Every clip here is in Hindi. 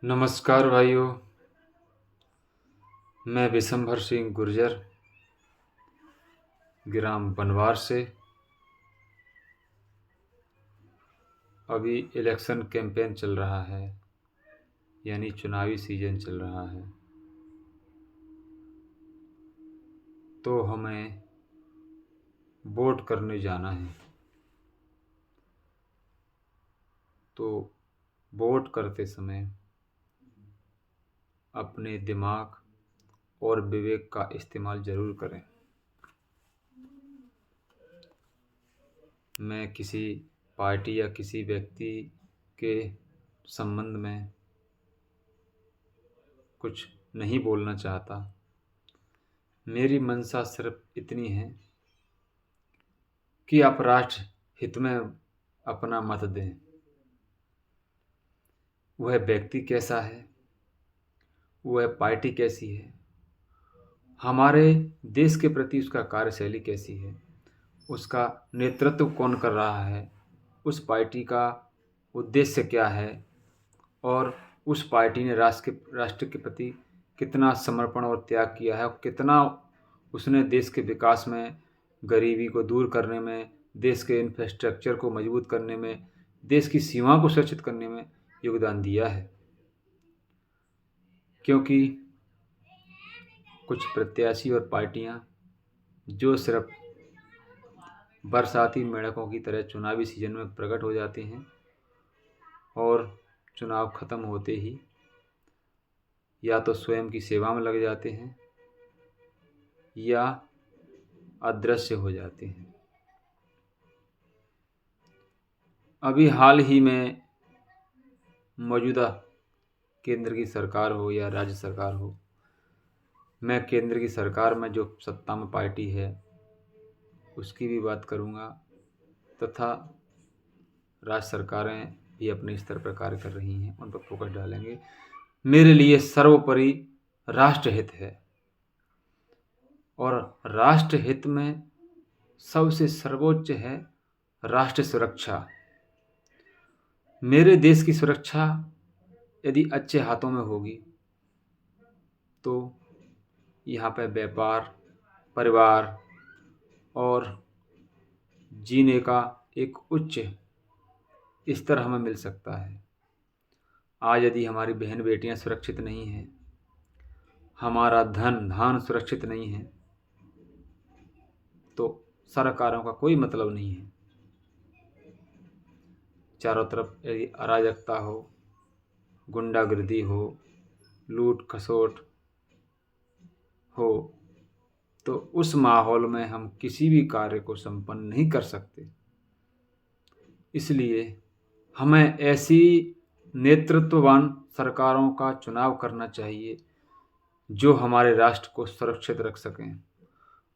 नमस्कार भाइयों। मैं विशंभर सिंह गुर्जर ग्राम बनवार से। अभी इलेक्शन कैंपेन चल रहा है, यानी चुनावी सीजन चल रहा है, तो हमें वोट करने जाना है। तो वोट करते समय अपने दिमाग और विवेक का इस्तेमाल ज़रूर करें। मैं किसी पार्टी या किसी व्यक्ति के संबंध में कुछ नहीं बोलना चाहता। मेरी मंशा सिर्फ इतनी है कि आप राष्ट्र हित में अपना मत दें। वह व्यक्ति कैसा है, वह पार्टी कैसी है, हमारे देश के प्रति उसका कार्यशैली कैसी है, उसका नेतृत्व कौन कर रहा है, उस पार्टी का उद्देश्य क्या है और उस पार्टी ने राष्ट्र के प्रति कितना समर्पण और त्याग किया है और कितना उसने देश के विकास में, गरीबी को दूर करने में, देश के इंफ्रास्ट्रक्चर को मजबूत करने में, देश की सीमाओं को सुरक्षित करने में योगदान दिया है। क्योंकि कुछ प्रत्याशी और पार्टियां जो सिर्फ बरसाती मेंढकों की तरह चुनावी सीजन में प्रकट हो जाते हैं और चुनाव खत्म होते ही या तो स्वयं की सेवा में लग जाते हैं या अदृश्य हो जाते हैं। अभी हाल ही में मौजूदा केंद्र की सरकार हो या राज्य सरकार हो, मैं केंद्र की सरकार में जो सत्ता में पार्टी है उसकी भी बात करूंगा, तथा राज्य सरकारें भी अपने स्तर पर कार्य कर रही हैं, उन पर फोकस डालेंगे। मेरे लिए सर्वोपरि राष्ट्रहित है और राष्ट्रहित में सबसे सर्वोच्च है राष्ट्र सुरक्षा। मेरे देश की सुरक्षा यदि अच्छे हाथों में होगी तो यहाँ पर व्यापार, परिवार और जीने का एक उच्च स्तर हमें मिल सकता है। आज यदि हमारी बहन बेटियां सुरक्षित नहीं हैं, हमारा धन धान सुरक्षित नहीं है, तो सरकारों का कोई मतलब नहीं है। चारों तरफ यदि अराजकता हो, गुंडागर्दी हो, लूट खसोट हो, तो उस माहौल में हम किसी भी कार्य को संपन्न नहीं कर सकते। इसलिए हमें ऐसी नेतृत्ववान सरकारों का चुनाव करना चाहिए जो हमारे राष्ट्र को सुरक्षित रख सकें।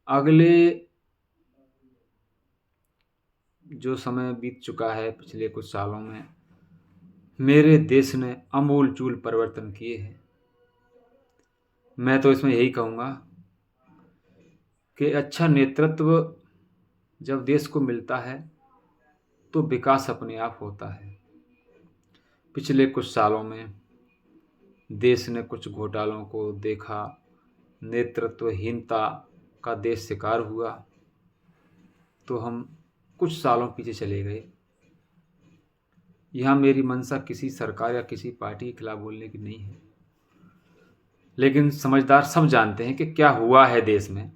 अगले जो समय बीत चुका है, पिछले कुछ सालों में मेरे देश ने आमूल-चूल परिवर्तन किए हैं। मैं तो इसमें यही कहूँगा कि अच्छा नेतृत्व जब देश को मिलता है तो विकास अपने आप होता है। पिछले कुछ सालों में देश ने कुछ घोटालों को देखा, नेतृत्वहीनता का देश शिकार हुआ, तो हम कुछ सालों पीछे चले गए। यहाँ मेरी मंशा किसी सरकार या किसी पार्टी के खिलाफ बोलने की नहीं है, लेकिन समझदार सब जानते हैं कि क्या हुआ है देश में।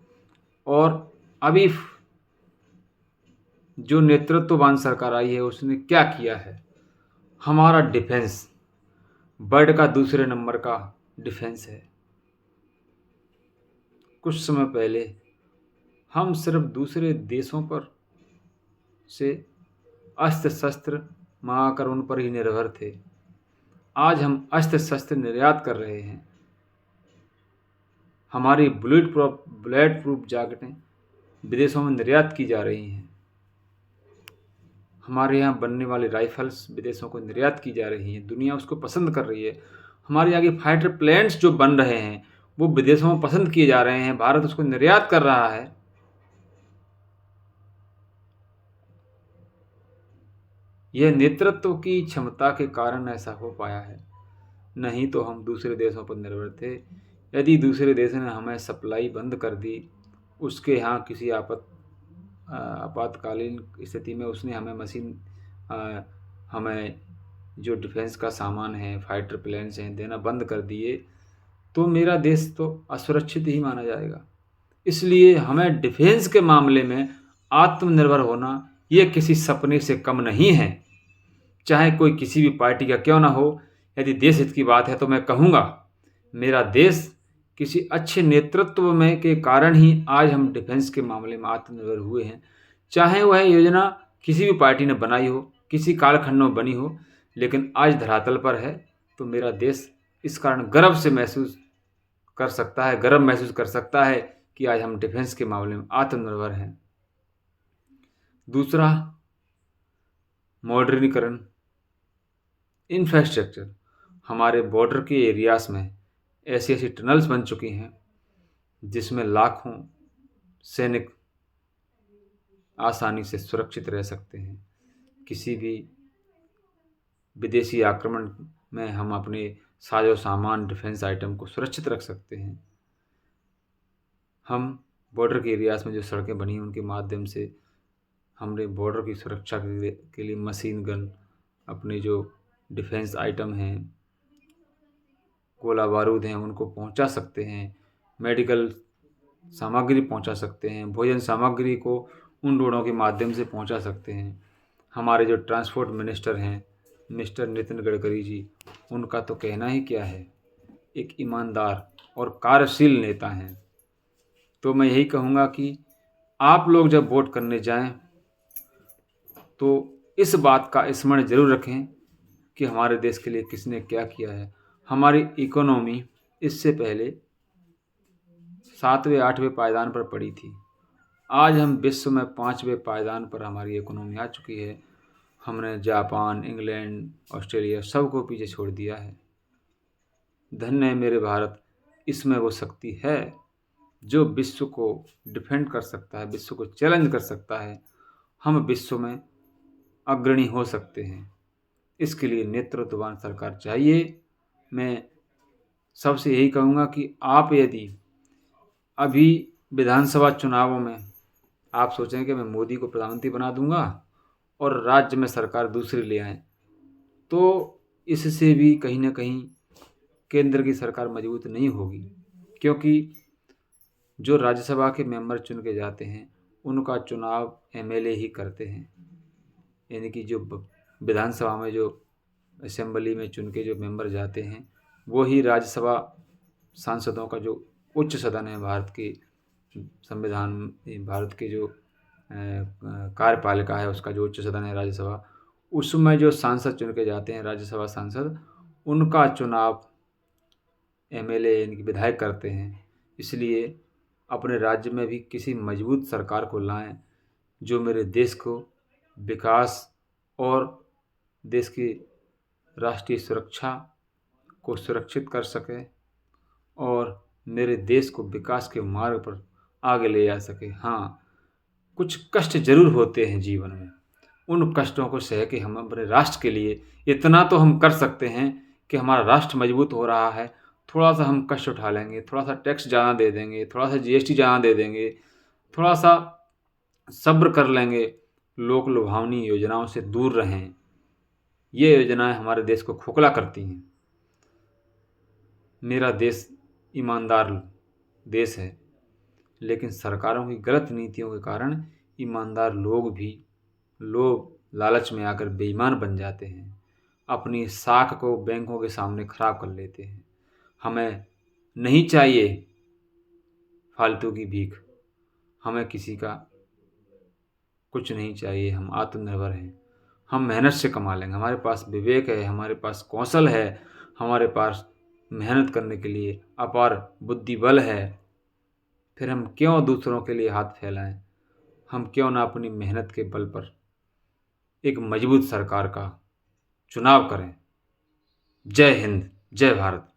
और अभी जो नेतृत्ववान सरकार आई है उसने क्या किया है। हमारा डिफेंस वर्ल्ड का दूसरे नंबर का डिफेंस है। कुछ समय पहले हम सिर्फ दूसरे देशों पर से अस्त्र शस्त्र मंगाकर उन पर ही निर्भर थे। आज हम अस्त्र शस्त्र निर्यात कर रहे हैं। हमारी बुलेट प्रूफ जैकेटें विदेशों में निर्यात की जा रही हैं। हमारे यहाँ बनने वाले राइफल्स विदेशों को निर्यात की जा रही हैं। दुनिया उसको पसंद कर रही है। हमारे यहाँ के फाइटर प्लेन्स जो बन रहे हैं वो विदेशों में पसंद किए जा रहे हैं। भारत उसको निर्यात कर रहा है। यह नेतृत्व की क्षमता के कारण ऐसा हो पाया है। नहीं तो हम दूसरे देशों पर निर्भर थे। यदि दूसरे देश ने हमें सप्लाई बंद कर दी, उसके यहाँ किसी आपातकालीन स्थिति में उसने हमें हमें जो डिफेंस का सामान है, फाइटर प्लेन्स हैं, देना बंद कर दिए, तो मेरा देश तो असुरक्षित ही माना जाएगा। इसलिए हमें डिफेंस के मामले में आत्मनिर्भर होना ये किसी सपने से कम नहीं है, चाहे कोई किसी भी पार्टी का क्यों ना हो। यदि देश हित की बात है तो मैं कहूँगा मेरा देश किसी अच्छे नेतृत्व में के कारण ही आज हम डिफेंस के मामले में आत्मनिर्भर हुए हैं। चाहे वह योजना किसी भी पार्टी ने बनाई हो, किसी कालखंड में बनी हो, लेकिन आज धरातल पर है, तो मेरा देश इस कारण गर्व महसूस कर सकता है कि आज हम डिफेंस के मामले में आत्मनिर्भर हैं। दूसरा, मॉडर्नीकरण, इंफ्रास्ट्रक्चर। हमारे बॉर्डर के एरियाज में ऐसी ऐसी टनल्स बन चुकी हैं जिसमें लाखों सैनिक आसानी से सुरक्षित रह सकते हैं। किसी भी विदेशी आक्रमण में हम अपने साजो सामान, डिफेंस आइटम को सुरक्षित रख सकते हैं। हम बॉर्डर के एरियाज में जो सड़कें बनी हैं उनके माध्यम से हमने बॉर्डर की सुरक्षा के लिए मशीन गन, अपने जो डिफेंस आइटम हैं, गोला बारूद हैं, उनको पहुंचा सकते हैं। मेडिकल सामग्री पहुंचा सकते हैं। भोजन सामग्री को उन रोडों के माध्यम से पहुंचा सकते हैं। हमारे जो ट्रांसपोर्ट मिनिस्टर हैं मिस्टर नितिन गडकरी जी, उनका तो कहना ही क्या है, एक ईमानदार और कार्यशील नेता हैं। तो मैं यही कहूँगा कि आप लोग जब वोट करने जाएं तो इस बात का स्मरण जरूर रखें कि हमारे देश के लिए किसने क्या किया है। हमारी इकोनॉमी इससे पहले 7वें 8वें पायदान पर पड़ी थी। आज हम विश्व में 5वें पायदान पर हमारी इकोनॉमी आ चुकी है। हमने जापान, इंग्लैंड, ऑस्ट्रेलिया सबको पीछे छोड़ दिया है। धन्य है मेरे भारत, इसमें वो शक्ति है जो विश्व को डिफेंड कर सकता है, विश्व को चैलेंज कर सकता है। हम विश्व में अग्रणी हो सकते हैं। इसके लिए नेतृत्ववान सरकार चाहिए। मैं सबसे यही कहूँगा कि आप यदि अभी विधानसभा चुनावों में आप सोचें कि मैं मोदी को प्रधानमंत्री बना दूंगा और राज्य में सरकार दूसरी ले आए, तो इससे भी कहीं ना कहीं केंद्र की सरकार मजबूत नहीं होगी, क्योंकि जो राज्यसभा के मेंबर चुन के जाते हैं उनका चुनाव एमएलए ही करते हैं। यानी कि जो विधानसभा में, जो असेंबली में चुन के जो मेंबर जाते हैं, वो ही राज्यसभा सांसदों का जो उच्च सदन है, भारत के संविधान, भारत के जो कार्यपालिका है उसका जो उच्च सदन है राज्यसभा, उसमें जो सांसद चुन के जाते हैं, राज्यसभा सांसद, उनका चुनाव एमएलए यानी कि विधायक करते हैं। इसलिए अपने राज्य में भी किसी मजबूत सरकार को लाएं जो मेरे देश को विकास और देश की राष्ट्रीय सुरक्षा को सुरक्षित कर सके और मेरे देश को विकास के मार्ग पर आगे ले जा सके। हाँ, कुछ कष्ट जरूर होते हैं जीवन में, उन कष्टों को सह के हम अपने राष्ट्र के लिए इतना तो हम कर सकते हैं कि हमारा राष्ट्र मजबूत हो रहा है, थोड़ा सा हम कष्ट उठा लेंगे, थोड़ा सा टैक्स ज़्यादा दे देंगे, थोड़ा सा जीएसटी ज़्यादा दे देंगे, थोड़ा सा सब्र कर लेंगे, लोक लुभावनी योजनाओं से दूर रहें। ये योजनाएं हमारे देश को खोखला करती हैं। मेरा देश ईमानदार देश है, लेकिन सरकारों की गलत नीतियों के कारण ईमानदार लोग भी लालच में आकर बेईमान बन जाते हैं, अपनी साख को बैंकों के सामने खराब कर लेते हैं। हमें नहीं चाहिए फालतू की भीख, हमें किसी का कुछ नहीं चाहिए। हम आत्मनिर्भर हैं, हम मेहनत से कमा लेंगे, हमारे पास विवेक है, हमारे पास कौशल है, हमारे पास मेहनत करने के लिए अपार बुद्धि बल है। फिर हम क्यों दूसरों के लिए हाथ फैलाएं? हम क्यों ना अपनी मेहनत के बल पर एक मजबूत सरकार का चुनाव करें। जय हिंद, जय भारत।